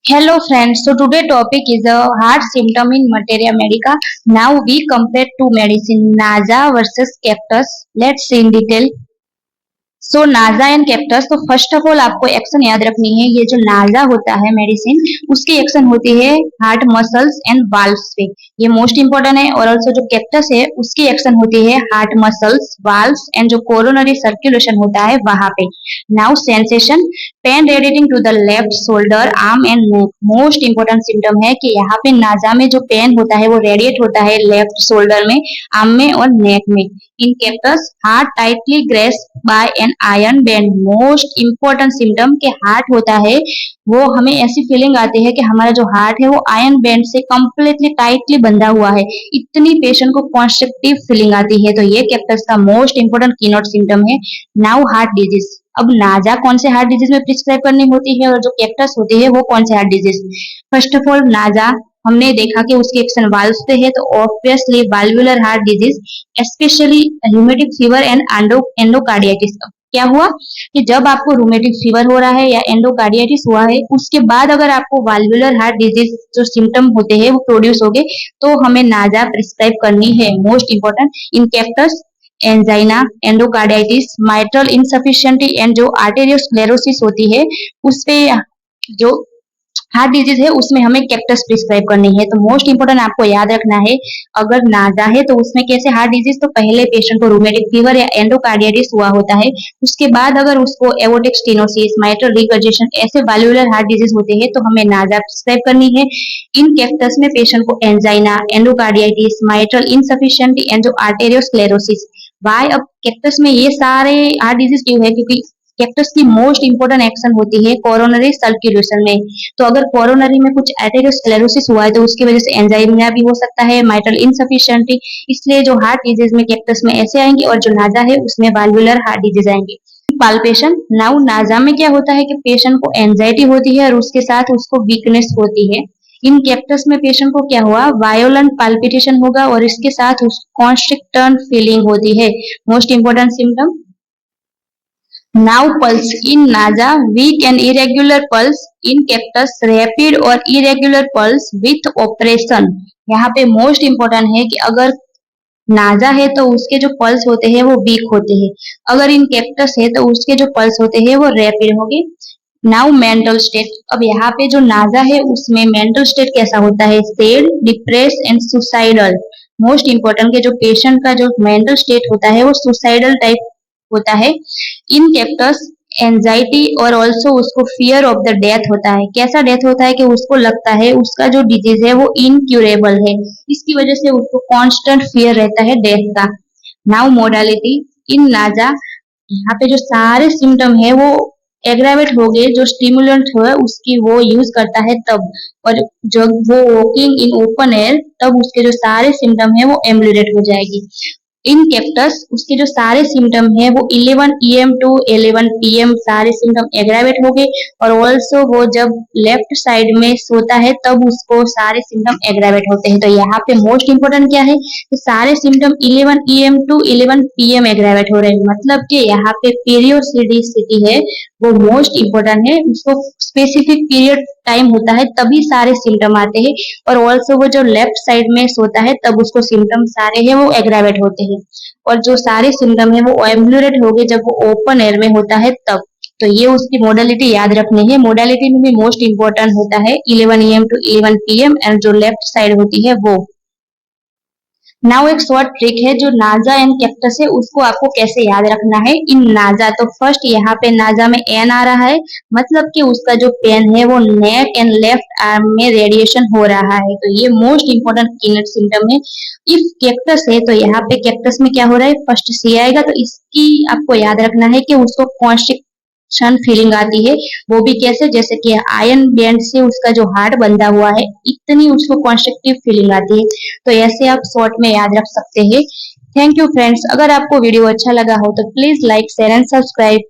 Hello friends, so today topic is a heart symptom in materia medica. Now we compare two medicine, NASA versus Cactus. Let's see in detail. सो नाजा and cactus. तो first of all आपको action याद रखनी है। ये जो नाजा होता है मेडिसिन, उसकी एक्शन होती है हार्ट मसल्स एंड वाल्व्स पे, ये मोस्ट इंपॉर्टेंट है। और ऑल्सो जो कैक्टस है उसकी एक्शन होती है हार्ट मसल्स, वाल्व्स एंड जो कोरोनरी सर्कुलेशन होता है वहां पे। Now sensation, pain radiating to the left shoulder, arm and neck. Most important symptom है कि यहाँ पे नाजा में जो पेन होता है वो रेडिएट होता है लेफ्ट शोल्डर में, आर्म में और नेक में। In cactus, heart tightly grasp by an iron band. Most important symptom के हार्ट होता है वो, हमें ऐसी फीलिंग आती है कि हमारा जो हार्ट है वो आयरन बैंड से कंप्लीटली टाइटली बंधा हुआ है, इतनी पेशेंट को कॉन्स्ट्रक्टिव फीलिंग आती है। तो ये कैक्टस का मोस्ट इंपॉर्टेंट कीनोट सिम्टम है। Now heart disease. अब नाजा कौन से हार्ट डिजीज में प्रिस्क्राइब करनी होती है और जो कैक्टस होती है वो कौन से heart disease. First of all नाजा हमने देखा कि उसकी एक्शन वाल्व्स पे है, तो obviously valvular heart disease, specially rheumatic fever and endocarditis. क्या हुआ कि जब आपको रूमेटिक फीवर हो रहा है या एंडोकार्डियाटिस हुआ है, उसके बाद अगर आपको वाल्वुलर हार्ट डिजीज जो सिम्टम होते हैं वो प्रोड्यूस हो गए, तो हमें नाजा प्रिस्क्राइब करनी है। Most important in cactus, angina, endocarditis, mitral insufficiency and जो आर्टेरियोस्क्लेरोसिस होती है उस पे, जो हार्ट डिजीज है उसमें हमें कैक्टस प्रिस्क्राइब करनी है। तो मोस्ट इंपोर्टेंट आपको याद रखना है, अगर नाजा है तो उसमें कैसे हार्ट डिजीज, तो पहले पेशेंट को रूमेटिक फीवर या एंडोकार्डियाटिस हुआ होता है, उसके बाद अगर उसको एओर्टिक स्टेनोसिस, माइट्रल रिकर्जेशन, ऐसे वाल्वुलर हार्ट डिजीज होते हैं तो हमें नाजा प्रिस्क्राइब करनी है। इन कैक्टस में पेशेंट को angina, endocarditis, mitral insufficiency and जो आर्टेरियोस्क्लेरोसिस। वाई अब कैक्टस में ये सारे हार्ट डिजीज क्यों है, क्योंकि कैक्टस की मोस्ट इंपोर्टेंट एक्शन होती है कोरोनरी सर्कुलेशन में। तो अगर कोरोनरी में कुछ एथेरोस्क्लेरोसिस हुआ है तो उसकी वजह से एंजाइना भी हो सकता है, माइट्रल इनसफिशिएंटी, इसलिए जो हार्ट डिजीज में कैक्टस में ऐसे आएंगे और जो नाजा है उसमें वाल्वुलर हार्ट डिजीज आएंगे। पाल्पेशन। नाउ नाजा में क्या होता है कि पेशेंट को एंजाइटी होती है और उसके साथ उसको वीकनेस होती है। इन कैक्टस में पेशेंट को क्या हुआ, वायोलेंट पाल्पिटेशन होगा और इसके साथ कॉन्स्ट्रिक्टन फीलिंग होती है। Most important symptom. Now pulse. In नाजा, weak and irregular pulse. In cactus, rapid और इरेग्युलर पल्स विथ ऑपरेशन। यहाँ पे मोस्ट इंपोर्टेंट है कि अगर नाजा है तो उसके जो पल्स होते हैं वो वीक होते हैं, अगर इन कैक्टस है तो उसके जो पल्स होते हैं वो रैपिड होंगे। Now mental state. अब यहाँ पे जो नाजा है उसमें मेंटल स्टेट कैसा होता है, sad, depress and suicidal. Most important के जो पेशेंट का जो मेंटल स्टेट होता है वो सुसाइडल टाइप होता है। इन कैक्टस, एंजाइटी और ऑल्सो उसको फियर ऑफ द डेथ होता है। कैसा डेथ होता है कि उसको लगता है उसका जो डिजीज है वो इनक्यूरेबल है, इसकी वजह से उसको कांस्टेंट फियर रहता है डेथ का। Now modality. इन नाजा, यहाँ पे जो सारे सिम्टम है वो एग्रावेट हो गए, जो स्टिमुलेंट है उसकी वो यूज करता है तब, और जब वो वॉकिंग इन ओपन एयर तब उसके जो सारे सिम्टम है वो एम्बुलेट हो जाएगी। इन कैक्टस उसके जो सारे सिम्टम है वो 11 AM टू 11 PM सारे सिम्टम एग्रावेट हो गए, और ऑल्सो वो जब लेफ्ट साइड में सोता है तब उसको सारे सिम्टम एग्रावेट होते हैं। तो यहाँ पे मोस्ट इंपोर्टेंट क्या है कि सारे symptom 11 AM to 11 PM aggravate हो रहे हैं, मतलब कि यहाँ पे पीरियोडिसिटी है वो मोस्ट इंपोर्टेंट है, उसको स्पेसिफिक पीरियड टाइम होता है तभी सारे सिम्टम आते हैं, और ऑल्सो वो जो लेफ्ट साइड में सोता है तब उसको सिम्टम सारे है वो एग्रावेट होते हैं, और जो सारे सिम्टम है वो एम्बुलेट हो गए जब वो ओपन एयर में होता है तब। तो ये उसकी मोडालिटी याद रखनी है। मोडालिटी में भी मोस्ट इंपोर्टेंट होता है 11 AM टू 11 PM एंड जो लेफ्ट साइड होती है वो। नाउ एक शॉर्ट ट्रिक है, जो नाजा एंड कैक्टस है उसको आपको कैसे याद रखना है। इन नाजा, तो फर्स्ट यहाँ पे नाजा में एन आ रहा है, मतलब कि उसका जो पेन है वो नेक एंड लेफ्ट आर्म में रेडिएशन हो रहा है, तो ये मोस्ट इंपोर्टेंट कीनेट सिम्टम है। इफ कैक्टस है तो यहाँ पे कैक्टस में क्या हो रहा है, फर्स्ट सी आएगा, तो इसकी आपको याद रखना है कि उसको कॉन्स्ट्रिक्शन फीलिंग आती है, वो भी कैसे, जैसे कि आयरन बैंड से उसका जो हार्ट बंधा हुआ है इतनी उसको कॉन्स्ट्रक्टिव फीलिंग आती है। तो ऐसे आप शॉर्ट में याद रख सकते हैं। थैंक यू फ्रेंड्स, अगर आपको वीडियो अच्छा लगा हो तो please like, share and subscribe.